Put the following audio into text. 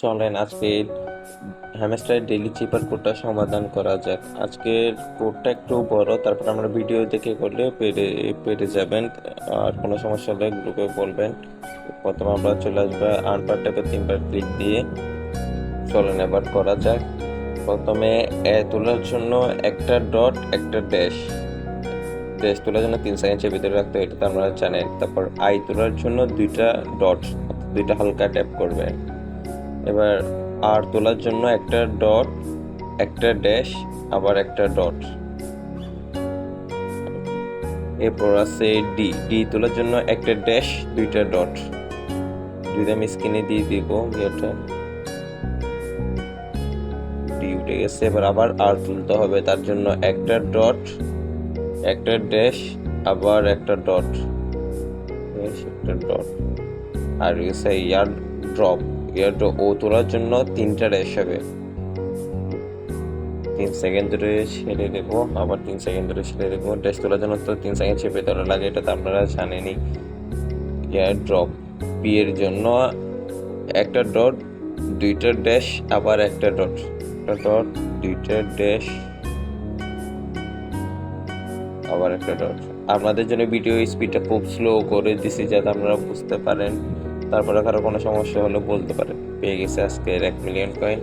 চলেন আজকে hamster daily চিপার কোডটা সমাধান করা যাক। আজকের কোডটা একটু বড়, তারপর আমরা ভিডিও দেখে করলে পেরে যাবেন। আর কোনো সমস্যা হলে গ্রুপে বলবেন। প্রথমে আমরা চলে আসবো আনপার ট্যাবে 3বার ক্লিক দিয়ে। চলেন এবার করা যাক। প্রথমে এ তোলার জন্য একটা ডট একটা ড্যাশ তোলার জন্য 3 সেকেন্ডের ভিতরে রাখতে হয়, এটা তো আমরা জানেন। তারপর আই তোলার জন্য দুইটা ডট, দুইটা হালকা ট্যাপ করবেন। এবার আর তোলার জন্য একটা ডট একটা ড্যাশ আবার একটা ডট। এরপর আছে ডি তোলার জন্য একটা ড্যাশ দুইটা ডট, দুইটা আমি স্ক্রিনে দিয়ে দিব। এটা ডি উঠে গেছে। এবার আবার আর তুলতে হবে, তার জন্য একটা ডট একটা ড্যাশ আবার একটা ডট, একটা ডট। আর গেছে ইয়ার ড্রপ ও তোলার জন্য 3টা ড্যাশ হবে। 3 সেকেন্ড ধরে ছেড়ে দেবো, আবার 3 সেকেন্ড ধরে ছেড়ে দেবো। ড্যাশ তোলার জন্য তো 3 সেকেন্ড চেপে ধরা লাগে, এটা তো আপনারা জানেনই। এয়ার ড্রপ পি এর জন্য একটা ডট দুইটা ড্যাশ আবার একটা ডট, একটা ডট দুইটা ড্যাশ আবার একটা ডট। আপনাদের জন্য ভিডিও স্পিডটা খুব স্লো করে দিছি যাতে আপনারা বুঝতে পারেন। তারপরে কারো কোনো সমস্যা হলে বলতে পারেন। পেয়ে গেছে আজকের 1 মিলিয়ন কয়েন।